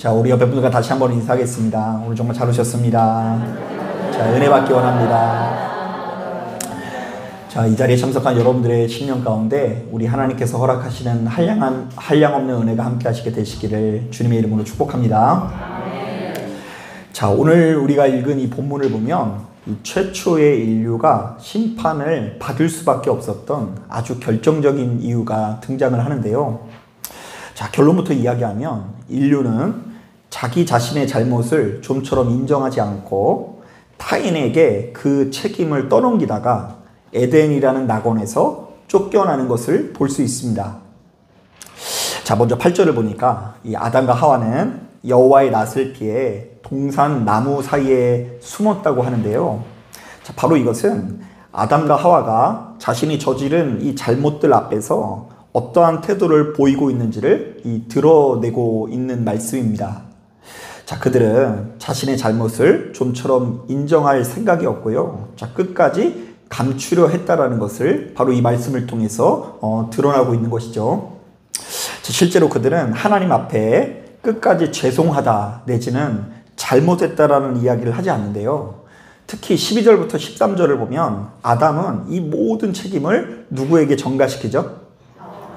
자, 우리 옆에 분들과 다시 한번 인사하겠습니다. 오늘 정말 잘 오셨습니다. 자, 은혜 받기 원합니다. 자, 이 자리에 참석한 여러분들의 신년 가운데 우리 하나님께서 허락하시는 한량없는 은혜가 함께 하시게 되시기를 주님의 이름으로 축복합니다. 자, 오늘 우리가 읽은 이 본문을 보면 이 최초의 인류가 심판을 받을 수밖에 없었던 아주 결정적인 이유가 등장을 하는데요. 자, 결론부터 이야기하면 인류는 자기 자신의 잘못을 좀처럼 인정하지 않고 타인에게 그 책임을 떠넘기다가 에덴이라는 낙원에서 쫓겨나는 것을 볼 수 있습니다. 자, 먼저 8절을 보니까 이 아담과 하와는 여호와의 낯을 피해 동산 나무 사이에 숨었다고 하는데요. 자, 바로 이것은 아담과 하와가 자신이 저지른 이 잘못들 앞에서 어떠한 태도를 보이고 있는지를 드러내고 있는 말씀입니다. 자, 그들은 자신의 잘못을 좀처럼 인정할 생각이 없고요. 자, 끝까지 감추려 했다라는 것을 바로 이 말씀을 통해서 드러나고 있는 것이죠. 자, 실제로 그들은 하나님 앞에 끝까지 죄송하다 내지는 잘못했다라는 이야기를 하지 않는데요. 특히 12절부터 13절을 보면 아담은 이 모든 책임을 누구에게 전가시키죠?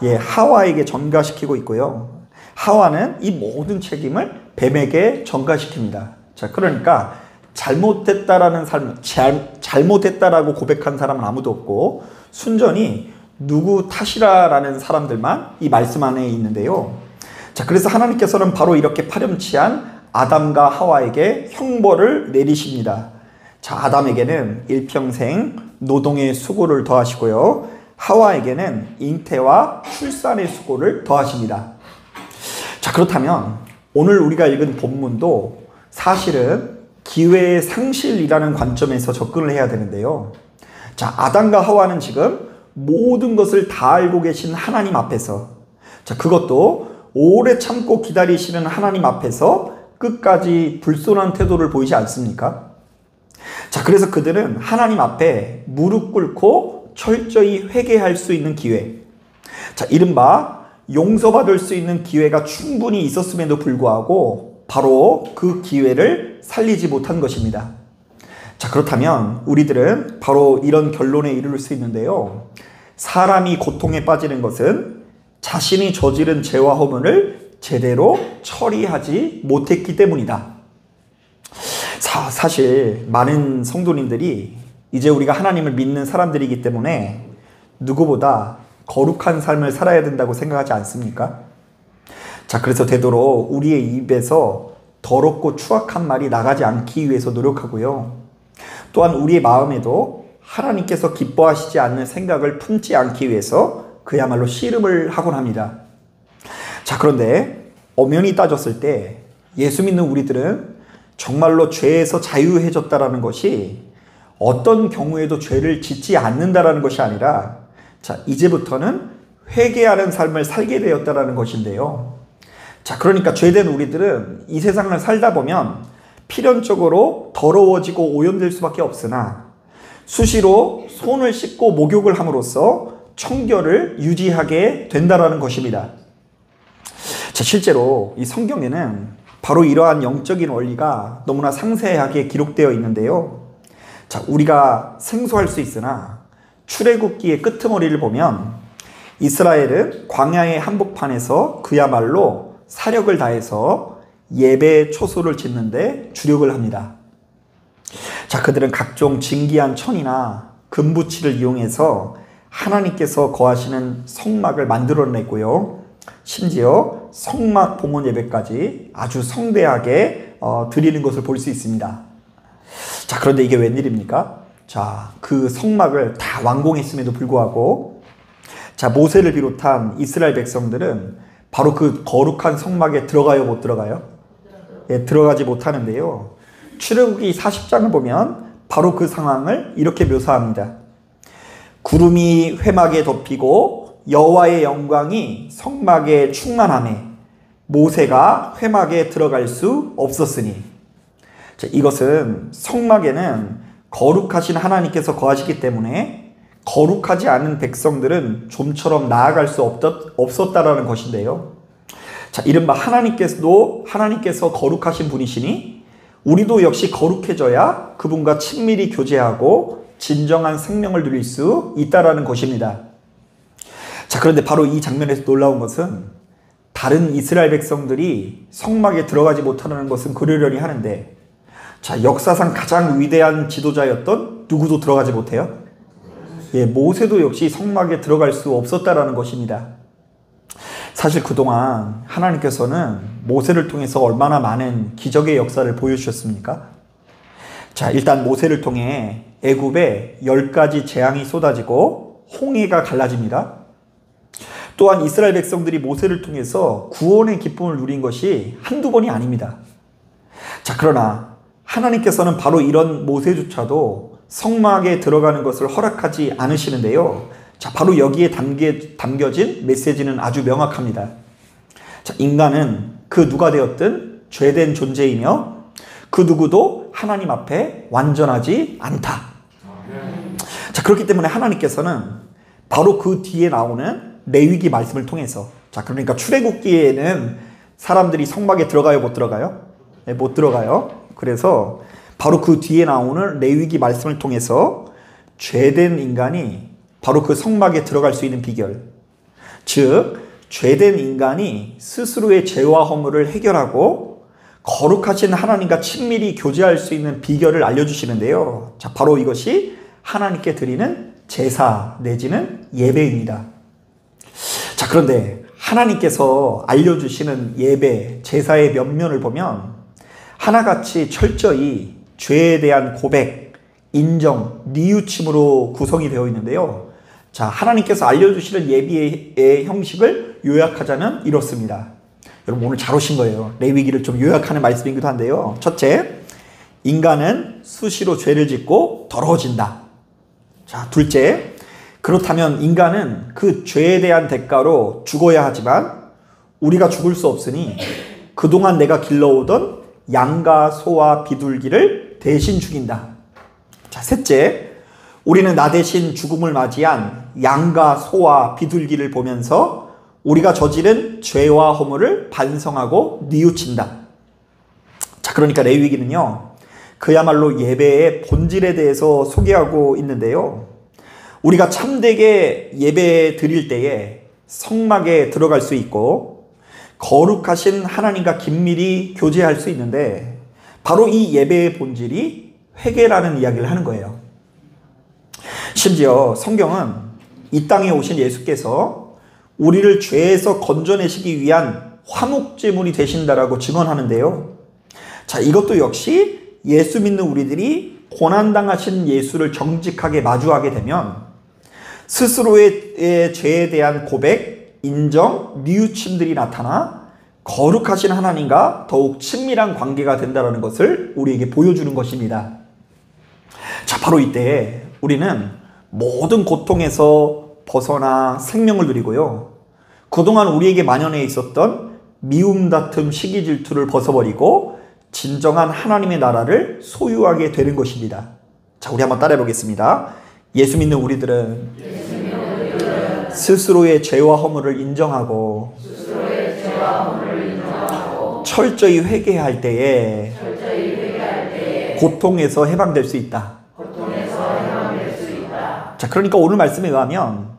예, 하와에게 전가시키고 있고요. 하와는 이 모든 책임을 뱀에게 전가시킵니다. 자, 그러니까 잘못됐다라는 삶, 잘못했다라고 고백한 사람은 아무도 없고 순전히 누구 탓이라라는 사람들만 이 말씀 안에 있는데요. 자, 그래서 하나님께서는 바로 이렇게 파렴치한 아담과 하와에게 형벌을 내리십니다. 자, 아담에게는 일평생 노동의 수고를 더하시고요. 하와에게는 잉태와 출산의 수고를 더하십니다. 자, 그렇다면 오늘 우리가 읽은 본문도 사실은 기회의 상실이라는 관점에서 접근을 해야 되는데요. 자, 아담과 하와는 지금 모든 것을 다 알고 계신 하나님 앞에서, 자, 그것도 오래 참고 기다리시는 하나님 앞에서 끝까지 불손한 태도를 보이지 않습니까? 자, 그래서 그들은 하나님 앞에 무릎 꿇고 철저히 회개할 수 있는 기회, 자, 이른바 용서받을 수 있는 기회가 충분히 있었음에도 불구하고 바로 그 기회를 살리지 못한 것입니다. 자, 그렇다면 우리들은 바로 이런 결론에 이를 수 있는데요. 사람이 고통에 빠지는 것은 자신이 저지른 죄와 허물을 제대로 처리하지 못했기 때문이다. 사실 많은 성도님들이 이제 우리가 하나님을 믿는 사람들이기 때문에 누구보다 거룩한 삶을 살아야 된다고 생각하지 않습니까? 자, 그래서 되도록 우리의 입에서 더럽고 추악한 말이 나가지 않기 위해서 노력하고요. 또한 우리의 마음에도 하나님께서 기뻐하시지 않는 생각을 품지 않기 위해서 그야말로 씨름을 하곤 합니다. 자, 그런데 엄연히 따졌을 때 예수 믿는 우리들은 정말로 죄에서 자유해졌다라는 것이 어떤 경우에도 죄를 짓지 않는다라는 것이 아니라, 자, 이제부터는 회개하는 삶을 살게 되었다라는 것인데요. 자, 그러니까 죄된 우리들은 이 세상을 살다 보면 필연적으로 더러워지고 오염될 수밖에 없으나 수시로 손을 씻고 목욕을 함으로써 청결을 유지하게 된다라는 것입니다. 자, 실제로 이 성경에는 바로 이러한 영적인 원리가 너무나 상세하게 기록되어 있는데요. 자, 우리가 생소할 수 있으나 출애굽기의 끄트머리를 보면 이스라엘은 광야의 한복판에서 그야말로 사력을 다해서 예배 초소를 짓는데 주력을 합니다. 자, 그들은 각종 진기한 천이나 금부치를 이용해서 하나님께서 거하시는 성막을 만들어내고요. 심지어 성막 봉헌 예배까지 아주 성대하게 드리는 것을 볼 수 있습니다. 자, 그런데 이게 웬일입니까? 자, 그 성막을 다 완공했음에도 불구하고, 자, 모세를 비롯한 이스라엘 백성들은 바로 그 거룩한 성막에 들어가요, 못 들어가요? 예, 들어가지 못하는데요. 출애굽기 40장을 보면 바로 그 상황을 이렇게 묘사합니다. 구름이 회막에 덮이고 여호와의 영광이 성막에 충만하매 모세가 회막에 들어갈 수 없었으니. 자, 이것은 성막에는 거룩하신 하나님께서 거하시기 때문에 거룩하지 않은 백성들은 좀처럼 나아갈 수 없었다라는 것인데요. 자, 이른바 하나님께서 거룩하신 분이시니 우리도 역시 거룩해져야 그분과 친밀히 교제하고 진정한 생명을 누릴 수 있다라는 것입니다. 자, 그런데 바로 이 장면에서 놀라운 것은 다른 이스라엘 백성들이 성막에 들어가지 못하는 것은 그러려니 하는데, 자, 역사상 가장 위대한 지도자였던 누구도 들어가지 못해요? 예, 모세도 역시 성막에 들어갈 수 없었다라는 것입니다. 사실 그동안 하나님께서는 모세를 통해서 얼마나 많은 기적의 역사를 보여주셨습니까? 자, 일단 모세를 통해 애굽에 10가지 재앙이 쏟아지고 홍해가 갈라집니다. 또한 이스라엘 백성들이 모세를 통해서 구원의 기쁨을 누린 것이 한두 번이 아닙니다. 자, 그러나 하나님께서는 바로 이런 모세조차도 성막에 들어가는 것을 허락하지 않으시는데요. 자, 바로 여기에 담겨진 메시지는 아주 명확합니다. 자, 인간은 그 누가 되었든 죄된 존재이며 그 누구도 하나님 앞에 완전하지 않다. 자, 그렇기 때문에 하나님께서는 바로 그 뒤에 나오는 레위기 말씀을 통해서, 자, 그러니까 출애굽기에는 사람들이 성막에 들어가요, 못 들어가요? 네, 못 들어가요. 그래서 바로 그 뒤에 나오는 레위기 말씀을 통해서 죄된 인간이 바로 그 성막에 들어갈 수 있는 비결, 즉 죄된 인간이 스스로의 죄와 허물을 해결하고 거룩하신 하나님과 친밀히 교제할 수 있는 비결을 알려주시는데요. 자, 바로 이것이 하나님께 드리는 제사 내지는 예배입니다. 자, 그런데 하나님께서 알려주시는 예배, 제사의 면면을 보면 하나같이 철저히 죄에 대한 고백, 인정, 뉘우침으로 구성이 되어 있는데요. 자, 하나님께서 알려주시는 예배의 형식을 요약하자면 이렇습니다. 여러분 오늘 잘 오신 거예요. 레위기를 좀 요약하는 말씀이기도 한데요. 첫째, 인간은 수시로 죄를 짓고 더러워진다. 자, 둘째, 그렇다면 인간은 그 죄에 대한 대가로 죽어야 하지만 우리가 죽을 수 없으니 그동안 내가 길러오던 양과 소와 비둘기를 대신 죽인다. 자, 셋째, 우리는 나 대신 죽음을 맞이한 양과 소와 비둘기를 보면서 우리가 저지른 죄와 허물을 반성하고 뉘우친다. 자, 그러니까 레위기는요, 그야말로 예배의 본질에 대해서 소개하고 있는데요. 우리가 참되게 예배 드릴 때에 성막에 들어갈 수 있고 거룩하신 하나님과 긴밀히 교제할 수 있는데, 바로 이 예배의 본질이 회개라는 이야기를 하는 거예요. 심지어 성경은 이 땅에 오신 예수께서 우리를 죄에서 건져내시기 위한 화목제물이 되신다라고 증언하는데요. 자, 이것도 역시 예수 믿는 우리들이 고난당하신 예수를 정직하게 마주하게 되면 스스로의 죄에 대한 고백, 인정, 뉘우침들이 나타나 거룩하신 하나님과 더욱 친밀한 관계가 된다는 것을 우리에게 보여주는 것입니다. 자, 바로 이때 우리는 모든 고통에서 벗어나 생명을 누리고요. 그동안 우리에게 만연해 있었던 미움, 다툼, 시기, 질투를 벗어버리고 진정한 하나님의 나라를 소유하게 되는 것입니다. 자, 우리 한번 따라해 보겠습니다. 예수 믿는 우리들은 스스로의 죄와 허물을 인정하고 철저히 회개할 때에 고통에서 해방될 수 있다. 자, 그러니까 오늘 말씀에 의하면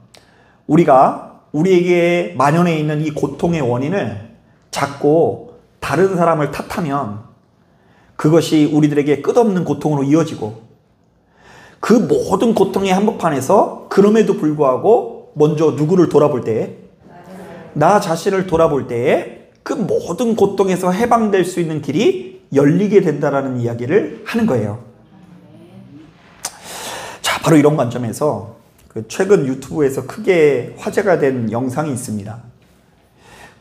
우리가 우리에게 만연해 있는 이 고통의 원인을 자꾸 다른 사람을 탓하면 그것이 우리들에게 끝없는 고통으로 이어지고, 그 모든 고통의 한복판에서 그럼에도 불구하고 먼저 누구를 돌아볼 때에, 나 자신을 돌아볼 때에 그 모든 고통에서 해방될 수 있는 길이 열리게 된다라는 이야기를 하는 거예요. 자, 바로 이런 관점에서 최근 유튜브에서 크게 화제가 된 영상이 있습니다.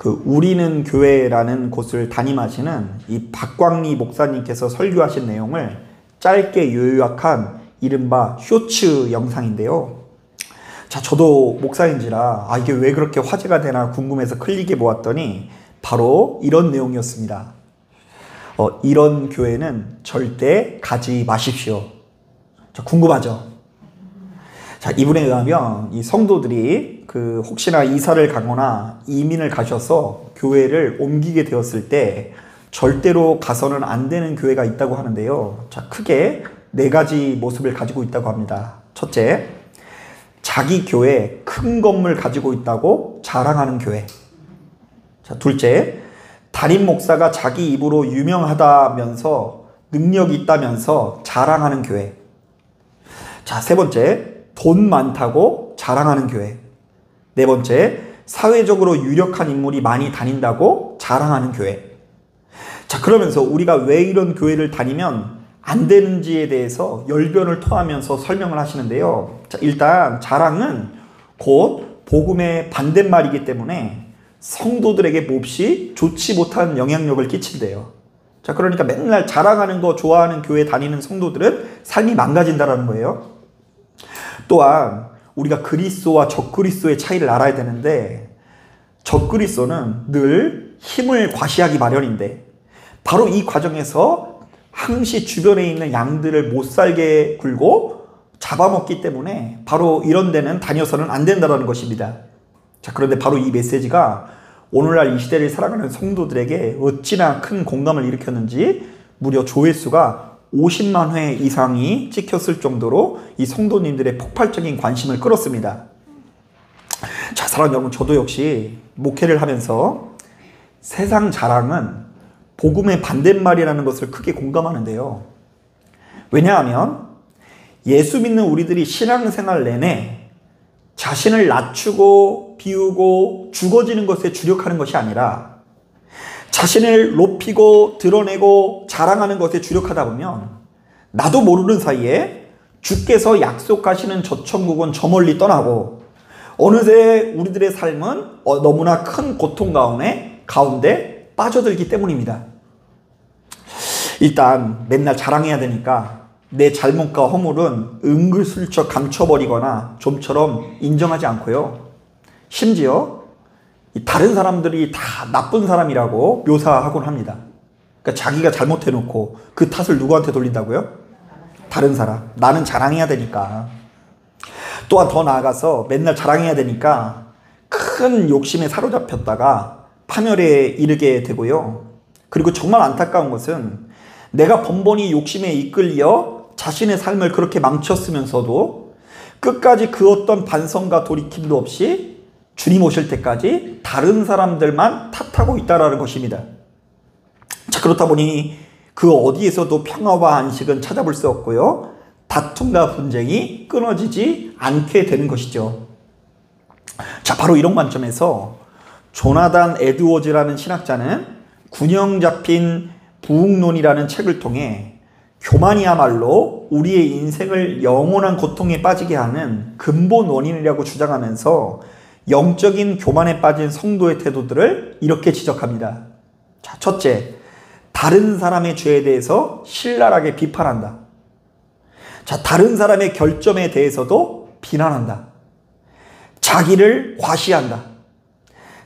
우리는 교회라는 곳을 담임하시는 이 박광리 목사님께서 설교하신 내용을 짧게 요약한 이른바 쇼츠 영상인데요. 자, 저도 목사인지라 이게 왜 그렇게 화제가 되나 궁금해서 클릭해 보았더니 바로 이런 내용이었습니다. 이런 교회는 절대 가지 마십시오. 자, 궁금하죠? 자, 이분에 의하면 이 성도들이 혹시나 이사를 가거나 이민을 가셔서 교회를 옮기게 되었을 때 절대로 가서는 안 되는 교회가 있다고 하는데요. 자, 크게 4가지 모습을 가지고 있다고 합니다. 첫째, 자기 교회 큰 건물 가지고 있다고 자랑하는 교회. 자, 둘째, 담임 목사가 자기 입으로 유명하다면서 능력이 있다면서 자랑하는 교회. 자, 세 번째, 돈 많다고 자랑하는 교회. 네 번째, 사회적으로 유력한 인물이 많이 다닌다고 자랑하는 교회. 자, 그러면서 우리가 왜 이런 교회를 다니면 안 되는지에 대해서 열변을 토하면서 설명을 하시는데요. 자, 일단 자랑은 곧 복음의 반대말이기 때문에 성도들에게 몹시 좋지 못한 영향력을 끼친대요. 자, 그러니까 맨날 자랑하는 거 좋아하는 교회 다니는 성도들은 삶이 망가진다는 거예요. 또한 우리가 그리스도와 적그리스도의 차이를 알아야 되는데, 적그리스도는 늘 힘을 과시하기 마련인데 바로 이 과정에서 항시 주변에 있는 양들을 못 살게 굴고 잡아먹기 때문에 바로 이런 데는 다녀서는 안 된다는 것입니다. 자, 그런데 바로 이 메시지가 오늘날 이 시대를 살아가는 성도들에게 어찌나 큰 공감을 일으켰는지 무려 조회수가 50만 회 이상이 찍혔을 정도로 이 성도님들의 폭발적인 관심을 끌었습니다. 자, 사랑하는 여러분, 저도 역시 목회를 하면서 세상 자랑은 복음의 반대말이라는 것을 크게 공감하는데요. 왜냐하면 예수 믿는 우리들이 신앙생활 내내 자신을 낮추고 비우고 죽어지는 것에 주력하는 것이 아니라 자신을 높이고 드러내고 자랑하는 것에 주력하다 보면 나도 모르는 사이에 주께서 약속하시는 저 천국은 저 멀리 떠나고 어느새 우리들의 삶은 너무나 큰 고통 가운데 빠져들기 때문입니다. 일단 맨날 자랑해야 되니까 내 잘못과 허물은 은근슬쩍 감춰버리거나 좀처럼 인정하지 않고요. 심지어 다른 사람들이 다 나쁜 사람이라고 묘사하곤 합니다. 그러니까 자기가 잘못해놓고 그 탓을 누구한테 돌린다고요? 다른 사람. 나는 자랑해야 되니까. 또한 더 나아가서 맨날 자랑해야 되니까 큰 욕심에 사로잡혔다가 파멸에 이르게 되고요. 그리고 정말 안타까운 것은 내가 번번이 욕심에 이끌려 자신의 삶을 그렇게 망쳤으면서도 끝까지 그 어떤 반성과 돌이킴도 없이 주님 오실 때까지 다른 사람들만 탓하고 있다는 것입니다. 자, 그렇다 보니 그 어디에서도 평화와 안식은 찾아볼 수 없고요. 다툼과 분쟁이 끊어지지 않게 되는 것이죠. 자, 바로 이런 관점에서 조나단 에드워즈라는 신학자는 균형 잡힌 부흥론이라는 책을 통해 교만이야말로 우리의 인생을 영원한 고통에 빠지게 하는 근본 원인이라고 주장하면서 영적인 교만에 빠진 성도의 태도들을 이렇게 지적합니다. 자, 첫째, 다른 사람의 죄에 대해서 신랄하게 비판한다. 자, 다른 사람의 결점에 대해서도 비난한다. 자기를 과시한다.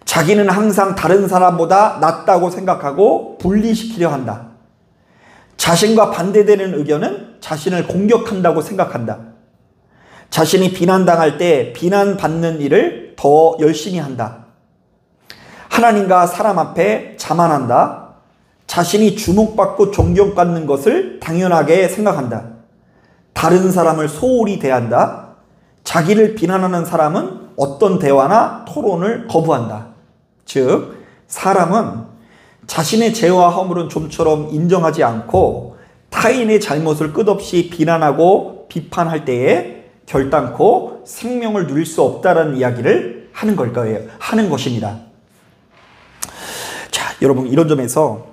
자기는 항상 다른 사람보다 낫다고 생각하고 분리시키려 한다. 자신과 반대되는 의견은 자신을 공격한다고 생각한다. 자신이 비난당할 때 비난받는 일을 더 열심히 한다. 하나님과 사람 앞에 자만한다. 자신이 주목받고 존경받는 것을 당연하게 생각한다. 다른 사람을 소홀히 대한다. 자기를 비난하는 사람은 어떤 대화나 토론을 거부한다. 즉, 사람은 자신의 죄와 허물은 좀처럼 인정하지 않고 타인의 잘못을 끝없이 비난하고 비판할 때에 결단코 생명을 누릴 수 없다는 이야기를 하는 것입니다. 자, 여러분, 이런 점에서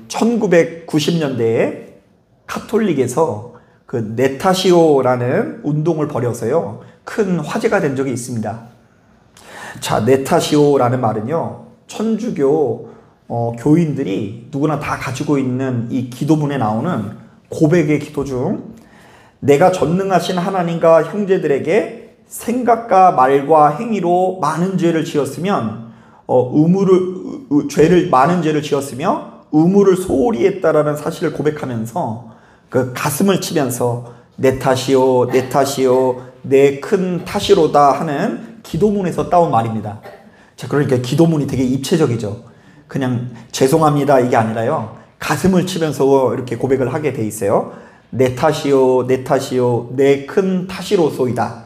1990년대에 카톨릭에서 네타시오라는 운동을 벌여서요, 큰 화제가 된 적이 있습니다. 자, 네타시오라는 말은요, 천주교 교인들이 누구나 다 가지고 있는 이 기도문에 나오는 고백의 기도 중 내가 전능하신 하나님과 형제들에게 생각과 말과 행위로 많은 죄를 지었으며 의무를 소홀히 했다라는 사실을 고백하면서 그 가슴을 치면서 내 탓이요, 내 탓이요, 내 큰 탓이로다 하는 기도문에서 따온 말입니다. 자, 그러니까 기도문이 되게 입체적이죠. 그냥 죄송합니다 이게 아니라요. 가슴을 치면서 이렇게 고백을 하게 돼 있어요. 내 탓이요, 내 탓이요, 내 큰 탓이로소이다.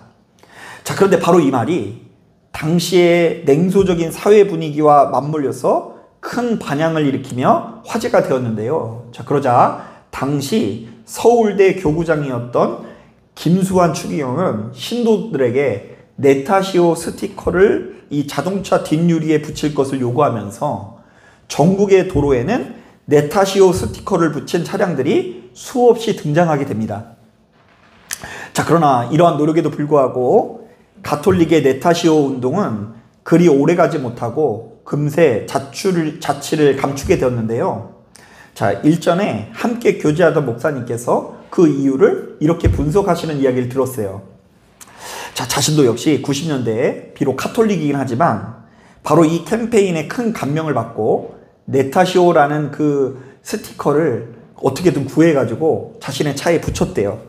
자, 그런데 바로 이 말이 당시의 냉소적인 사회 분위기와 맞물려서 큰 반향을 일으키며 화제가 되었는데요. 자, 그러자 당시 서울대 교구장이었던 김수환 추기경은 신도들에게 내 탓이요 스티커를 이 자동차 뒷유리에 붙일 것을 요구하면서 전국의 도로에는 내 탓이요 스티커를 붙인 차량들이 수없이 등장하게 됩니다. 자, 그러나 이러한 노력에도 불구하고 가톨릭의 내 탓이요 운동은 그리 오래가지 못하고 금세 자취를 감추게 되었는데요. 자, 일전에 함께 교제하던 목사님께서 그 이유를 이렇게 분석하시는 이야기를 들었어요. 자, 자신도 역시 90년대에 비록 카톨릭이긴 하지만 바로 이 캠페인에 큰 감명을 받고 내 탓이요라는 그 스티커를 어떻게든 구해가지고 자신의 차에 붙였대요.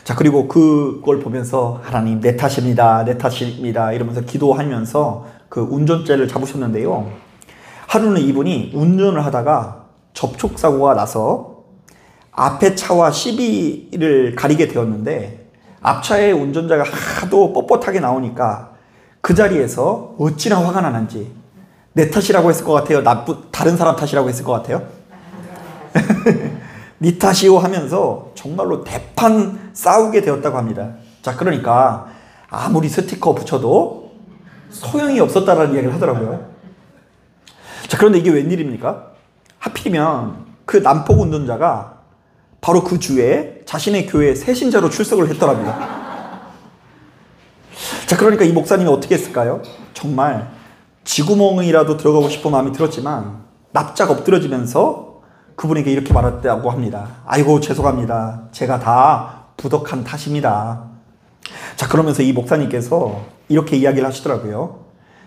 자, 그리고 그걸 보면서 하나님 내 탓입니다, 내 탓입니다 이러면서 기도하면서 그 운전대를 잡으셨는데요. 하루는 이분이 운전을 하다가 접촉사고가 나서 앞에 차와 시비를 가리게 되었는데 앞차의 운전자가 하도 뻣뻣하게 나오니까 그 자리에서 어찌나 화가 나는지 내 탓이라고 했을 것 같아요? 다른 사람 탓이라고 했을 것 같아요? 니 탓이요 하면서 정말로 대판 싸우게 되었다고 합니다. 자, 그러니까 아무리 스티커 붙여도 소용이 없었다라는 이야기를 하더라고요. 자, 그런데 이게 웬일입니까? 하필이면 그 난폭 운전자가 바로 그 주에 자신의 교회에 새신자로 출석을 했더랍니다. 자, 그러니까 이 목사님이 어떻게 했을까요? 정말 쥐구멍이라도 들어가고 싶은 마음이 들었지만 납작 엎드려지면서 그분에게 이렇게 말했다고 합니다. 아이고 죄송합니다. 제가 다 부덕한 탓입니다. 자, 그러면서 이 목사님께서 이렇게 이야기를 하시더라고요.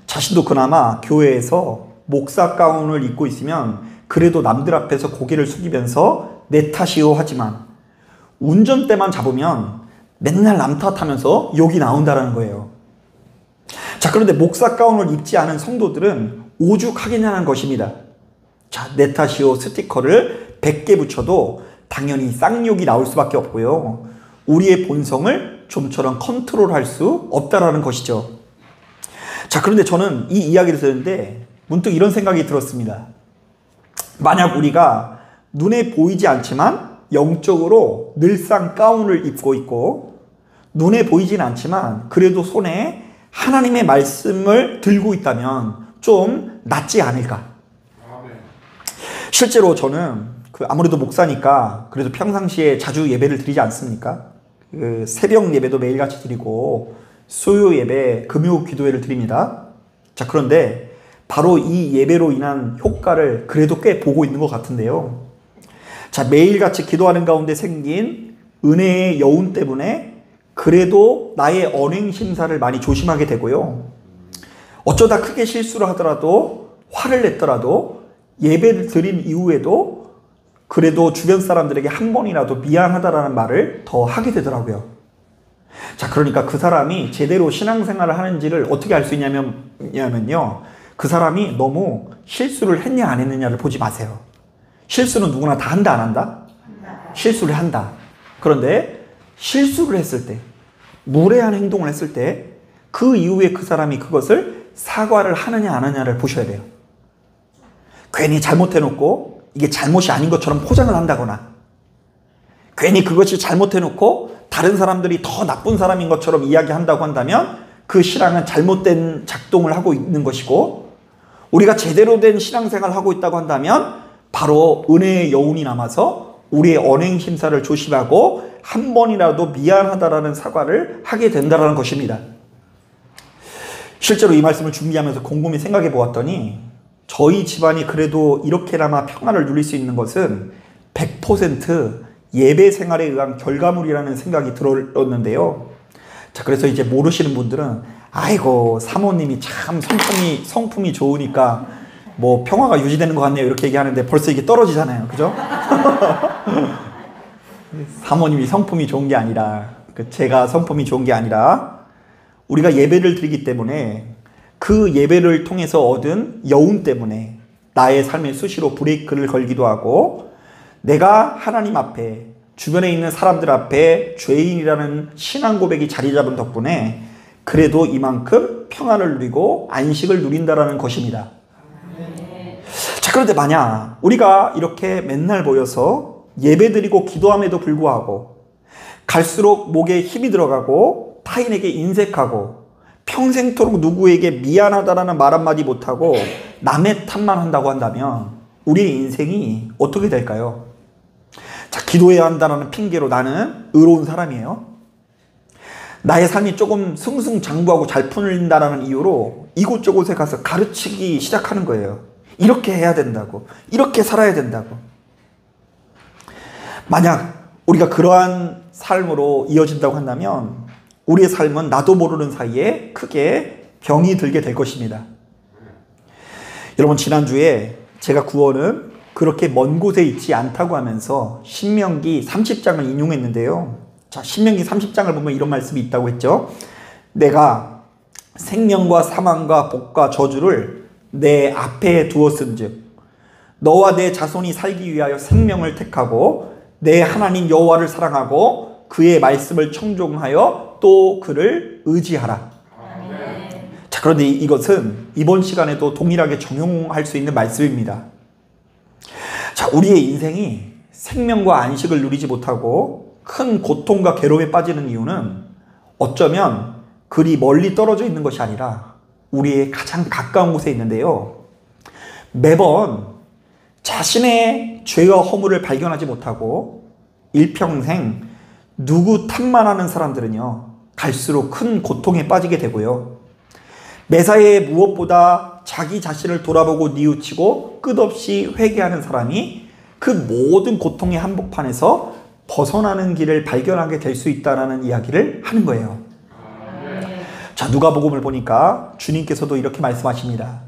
자신도 그나마 교회에서 목사 가운을 입고 있으면 그래도 남들 앞에서 고개를 숙이면서 내 탓이요 하지만 운전대만 잡으면 맨날 남 탓하면서 욕이 나온다는 거예요. 자, 그런데 목사 가운을 입지 않은 성도들은 오죽하겠냐는 것입니다. 자, 내 탓이요 스티커를 100개 붙여도 당연히 쌍욕이 나올 수밖에 없고요. 우리의 본성을 좀처럼 컨트롤할 수 없다라는 것이죠. 자, 그런데 저는 이 이야기를 듣는데 문득 이런 생각이 들었습니다. 만약 우리가 눈에 보이지 않지만 영적으로 늘상 가운을 입고 있고 눈에 보이진 않지만 그래도 손에 하나님의 말씀을 들고 있다면 좀 낫지 않을까? 실제로 저는 아무래도 목사니까 그래도 평상시에 자주 예배를 드리지 않습니까? 그 새벽 예배도 매일같이 드리고 수요 예배, 금요 기도회를 드립니다. 자, 그런데 바로 이 예배로 인한 효과를 그래도 꽤 보고 있는 것 같은데요. 자, 매일같이 기도하는 가운데 생긴 은혜의 여운 때문에 그래도 나의 언행 심사를 많이 조심하게 되고요. 어쩌다 크게 실수를 하더라도 화를 냈더라도 예배를 드린 이후에도 그래도 주변 사람들에게 한 번이라도 미안하다라는 말을 더 하게 되더라고요. 자, 그러니까 그 사람이 제대로 신앙생활을 하는지를 어떻게 알 수 있냐면요. 그 사람이 너무 실수를 했냐 안 했느냐를 보지 마세요. 실수는 누구나 다 한다 안 한다? 실수를 한다. 그런데 실수를 했을 때, 무례한 행동을 했을 때 그 이후에 그 사람이 그것을 사과를 하느냐 안 하느냐를 보셔야 돼요. 괜히 잘못해놓고 이게 잘못이 아닌 것처럼 포장을 한다거나 괜히 그것이 잘못해놓고 다른 사람들이 더 나쁜 사람인 것처럼 이야기한다고 한다면 그 신앙은 잘못된 작동을 하고 있는 것이고, 우리가 제대로 된 신앙생활을 하고 있다고 한다면 바로 은혜의 여운이 남아서 우리의 언행 심사를 조심하고 한 번이라도 미안하다라는 사과를 하게 된다는 것입니다. 실제로 이 말씀을 준비하면서 곰곰이 생각해 보았더니 저희 집안이 그래도 이렇게나마 평안을 누릴 수 있는 것은 100% 예배 생활에 의한 결과물이라는 생각이 들었는데요. 자, 그래서 이제 모르시는 분들은 아이고 사모님이 참 성품이 좋으니까 뭐 평화가 유지되는 것 같네요 이렇게 얘기하는데 벌써 이게 떨어지잖아요. 그죠? 사모님이 성품이 좋은 게 아니라 제가 성품이 좋은 게 아니라 우리가 예배를 드리기 때문에 그 예배를 통해서 얻은 여운 때문에 나의 삶에 수시로 브레이크를 걸기도 하고 내가 하나님 앞에 주변에 있는 사람들 앞에 죄인이라는 신앙 고백이 자리 잡은 덕분에 그래도 이만큼 평안을 누리고 안식을 누린다라는 것입니다. 자, 그런데 만약 우리가 이렇게 맨날 모여서 예배드리고 기도함에도 불구하고 갈수록 목에 힘이 들어가고 타인에게 인색하고 평생토록 누구에게 미안하다라는 말 한마디 못하고 남의 탓만 한다고 한다면 우리의 인생이 어떻게 될까요? 자, 기도해야 한다는 핑계로 나는 의로운 사람이에요. 나의 삶이 조금 승승장구하고 잘 풀린다는 이유로 이곳저곳에 가서 가르치기 시작하는 거예요. 이렇게 해야 된다고, 이렇게 살아야 된다고. 만약 우리가 그러한 삶으로 이어진다고 한다면 우리의 삶은 나도 모르는 사이에 크게 병이 들게 될 것입니다. 여러분, 지난주에 제가 구원은 그렇게 먼 곳에 있지 않다고 하면서 신명기 30장을 인용했는데요. 자, 신명기 30장을 보면 이런 말씀이 있다고 했죠. 내가 생명과 사망과 복과 저주를 내 앞에 두었은즉 너와 내 자손이 살기 위하여 생명을 택하고 내 하나님 여호와를 사랑하고 그의 말씀을 청종하여 또 그를 의지하라. 자, 그런데 이것은 이번 시간에도 동일하게 적용할 수 있는 말씀입니다. 자, 우리의 인생이 생명과 안식을 누리지 못하고 큰 고통과 괴로움에 빠지는 이유는 어쩌면 그리 멀리 떨어져 있는 것이 아니라 우리의 가장 가까운 곳에 있는데요. 매번 자신의 죄와 허물을 발견하지 못하고 일평생 누구 탓만 하는 사람들은요, 갈수록 큰 고통에 빠지게 되고요. 매사에 무엇보다 자기 자신을 돌아보고 뉘우치고 끝없이 회개하는 사람이 그 모든 고통의 한복판에서 벗어나는 길을 발견하게 될 수 있다는 이야기를 하는 거예요. 자, 누가복음을 보니까 주님께서도 이렇게 말씀하십니다.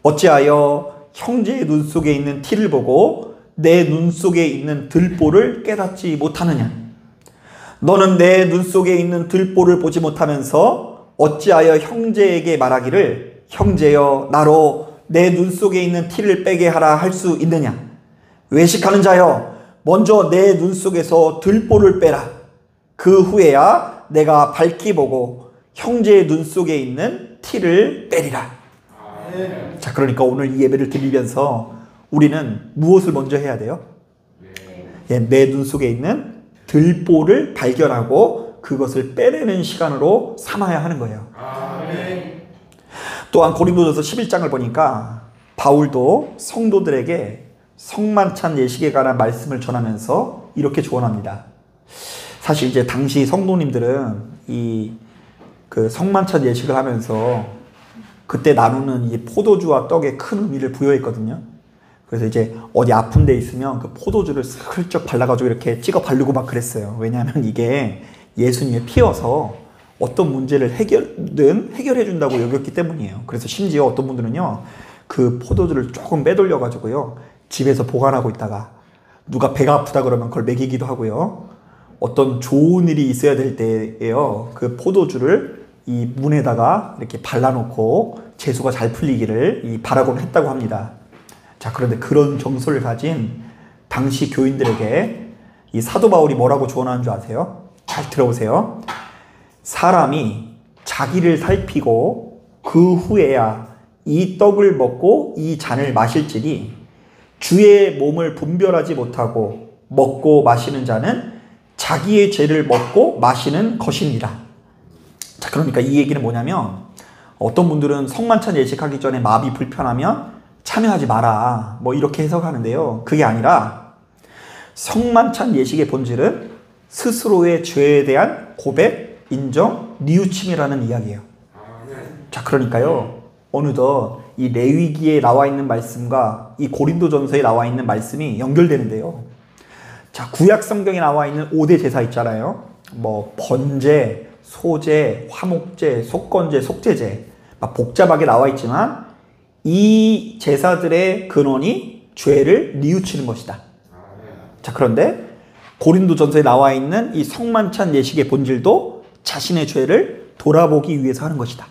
어찌하여 형제의 눈 속에 있는 티를 보고 내 눈 속에 있는 들보를 깨닫지 못하느냐? 너는 내 눈 속에 있는 들보를 보지 못하면서 어찌하여 형제에게 말하기를 형제여 나로 내 눈 속에 있는 티를 빼게 하라 할 수 있느냐? 외식하는 자여 먼저 내 눈 속에서 들보를 빼라. 그 후에야 내가 밝히 보고 형제의 눈 속에 있는 티를 빼리라. 자, 그러니까 오늘 이 예배를 드리면서 우리는 무엇을 먼저 해야 돼요? 내 눈 속에 있는 들보를 발견하고 그것을 빼내는 시간으로 삼아야 하는 거예요. 또한 고린도전서 11장을 보니까 바울도 성도들에게 성만찬 예식에 관한 말씀을 전하면서 이렇게 조언합니다. 사실 이제 당시 성도님들은 그 성만찬 예식을 하면서 그때 나누는 이 포도주와 떡에 큰 의미를 부여했거든요. 그래서 이제 어디 아픈 데 있으면 그 포도주를 슬쩍 발라가지고 이렇게 찍어 바르고 막 그랬어요. 왜냐하면 이게 예수님의 피여서 어떤 문제를 해결해 준다고 여겼기 때문이에요. 그래서 심지어 어떤 분들은요, 그 포도주를 조금 빼돌려가지고요, 집에서 보관하고 있다가 누가 배가 아프다 그러면 그걸 먹이기도 하고요. 어떤 좋은 일이 있어야 될 때에요, 그 포도주를 이 문에다가 이렇게 발라놓고 재수가 잘 풀리기를 바라곤 했다고 합니다. 자, 그런데 그런 정서를 가진 당시 교인들에게 이 사도 바울이 뭐라고 조언하는 줄 아세요? 잘 들어보세요. 사람이 자기를 살피고 그 후에야 이 떡을 먹고 이 잔을 마실지니 주의 몸을 분별하지 못하고 먹고 마시는 자는 자기의 죄를 먹고 마시는 것입니다. 자, 그러니까 이 얘기는 뭐냐면, 어떤 분들은 성만찬 예식하기 전에 마음이 불편하면 참여하지 마라, 뭐 이렇게 해석하는데요. 그게 아니라 성만찬 예식의 본질은 스스로의 죄에 대한 고백, 인정, 뉘우침이라는 이야기예요. 자, 그러니까요, 어느덧 이 레위기에 나와 있는 말씀과 이 고린도전서에 나와 있는 말씀이 연결되는데요. 자, 구약 성경에 나와 있는 5대 제사 있잖아요. 뭐 번제, 소제, 화목제, 속건제, 속죄제, 막 복잡하게 나와 있지만 이 제사들의 근원이 죄를 뉘우치는 것이다. 자, 그런데 고린도전서에 나와 있는 이 성만찬 예식의 본질도 자신의 죄를 돌아보기 위해서 하는 것이다.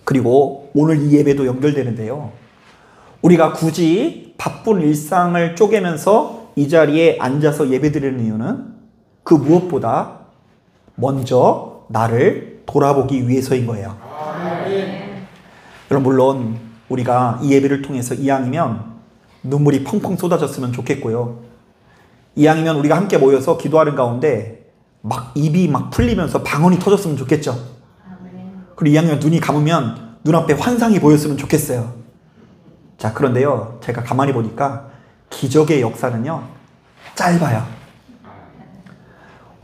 그리고 오늘 이 예배도 연결되는데요. 우리가 굳이 바쁜 일상을 쪼개면서 이 자리에 앉아서 예배드리는 이유는 그 무엇보다 먼저 나를 돌아보기 위해서인 거예요. 여러분, 물론 우리가 이 예배를 통해서 이왕이면 눈물이 펑펑 쏟아졌으면 좋겠고요. 이왕이면 우리가 함께 모여서 기도하는 가운데 막 입이 막 풀리면서 방언이 터졌으면 좋겠죠. 그리고 이왕이면 눈이 감으면 눈앞에 환상이 보였으면 좋겠어요. 자, 그런데요, 제가 가만히 보니까 기적의 역사는요 짧아요.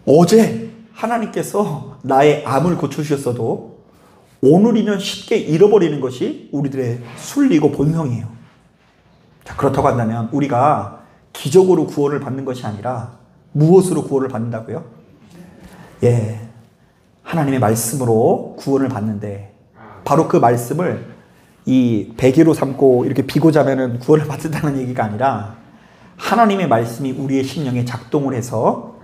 어제 하나님께서 나의 암을 고쳐주셨어도 오늘이면 쉽게 잃어버리는 것이 우리들의 순리고 본성이에요. 자, 그렇다고 한다면 우리가 기적으로 구원을 받는 것이 아니라 무엇으로 구원을 받는다고요? 예, 하나님의 말씀으로 구원을 받는데, 바로 그 말씀을 이 베개로 삼고 이렇게 비고 자면은 구원을 받는다는 얘기가 아니라, 하나님의 말씀이 우리의 심령에 작동을 해서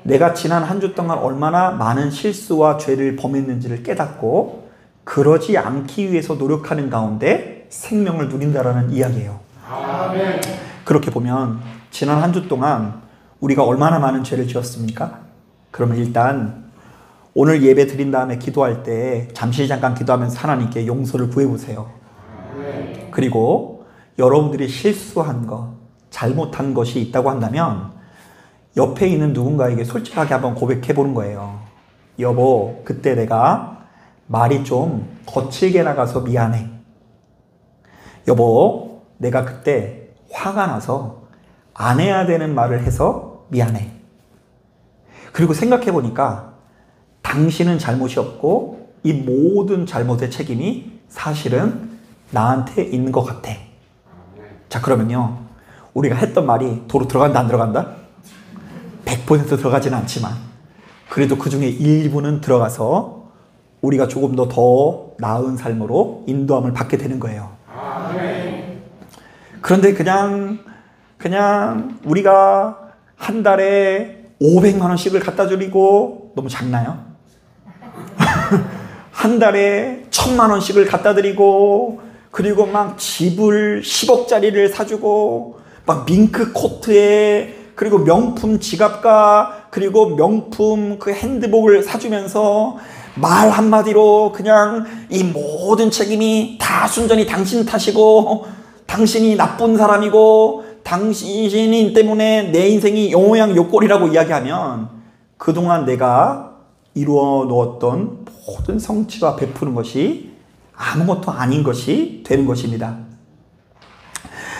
내가 지난 한 주 동안 얼마나 많은 실수와 죄를 범했는지를 깨닫고 그러지 않기 위해서 노력하는 가운데 생명을 누린다라는 이야기예요. 아멘. 그렇게 보면 지난 한 주 동안 우리가 얼마나 많은 죄를 지었습니까? 그러면 일단 오늘 예배 드린 다음에 기도할 때 잠시 잠깐 기도하면서 하나님께 용서를 구해보세요. 그리고 여러분들이 실수한 것, 잘못한 것이 있다고 한다면 옆에 있는 누군가에게 솔직하게 한번 고백해보는 거예요. 여보, 그때 내가 말이 좀 거칠게 나가서 미안해. 여보, 내가 그때 화가 나서 안 해야 되는 말을 해서 미안해. 그리고 생각해보니까 당신은 잘못이 없고 이 모든 잘못의 책임이 사실은 나한테 있는 것 같아. 자, 그러면요, 우리가 했던 말이 도로 들어간다 안 들어간다? 100% 들어가지는 않지만 그래도 그 중에 일부는 들어가서 우리가 조금 더 나은 삶으로 인도함을 받게 되는 거예요. 그런데 그냥 우리가 한 달에 500만 원씩을 갖다 드리고, 너무 작나요? 한 달에 1000만 원씩을 갖다 드리고, 그리고 막 집을 10억짜리를 사주고, 막 밍크 코트에, 그리고 명품 지갑과 그리고 명품 그 핸드복을 사주면서 말 한마디로 그냥 이 모든 책임이 다 순전히 당신 탓이고, 당신이 나쁜 사람이고, 당신 때문에 내 인생이 요모양 요꼴이라고 이야기하면 그동안 내가 이루어 놓았던 모든 성취와 베푸는 것이 아무것도 아닌 것이 되는 것입니다.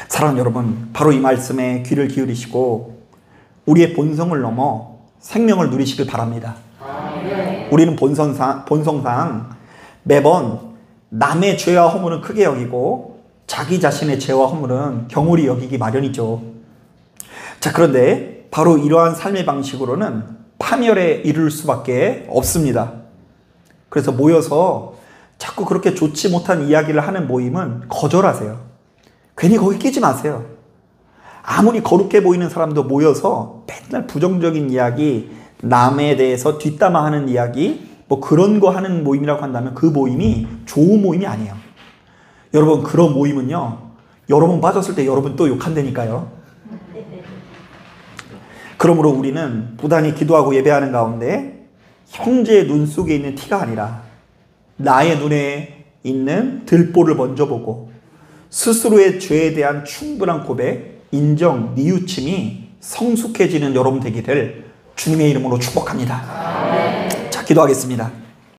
사랑하는 여러분, 바로 이 말씀에 귀를 기울이시고 우리의 본성을 넘어 생명을 누리시길 바랍니다. 우리는 본성상 매번 남의 죄와 허물은 크게 여기고 자기 자신의 죄와 허물은 경홀히 여기기 마련이죠. 자, 그런데 바로 이러한 삶의 방식으로는 파멸에 이를 수밖에 없습니다. 그래서 모여서 자꾸 그렇게 좋지 못한 이야기를 하는 모임은 거절하세요. 괜히 거기 끼지 마세요. 아무리 거룩해 보이는 사람도 모여서 맨날 부정적인 이야기, 남에 대해서 뒷담화하는 이야기, 뭐 그런 거 하는 모임이라고 한다면 그 모임이 좋은 모임이 아니에요. 여러분, 그런 모임은요, 여러분 빠졌을 때 여러분 또 욕한다니까요. 그러므로 우리는 부단히 기도하고 예배하는 가운데 형제의 눈 속에 있는 티가 아니라 나의 눈에 있는 들보를 먼저 보고 스스로의 죄에 대한 충분한 고백, 인정, 뉘우침이 성숙해지는 여러분 되기를 주님의 이름으로 축복합니다. 자, 기도하겠습니다.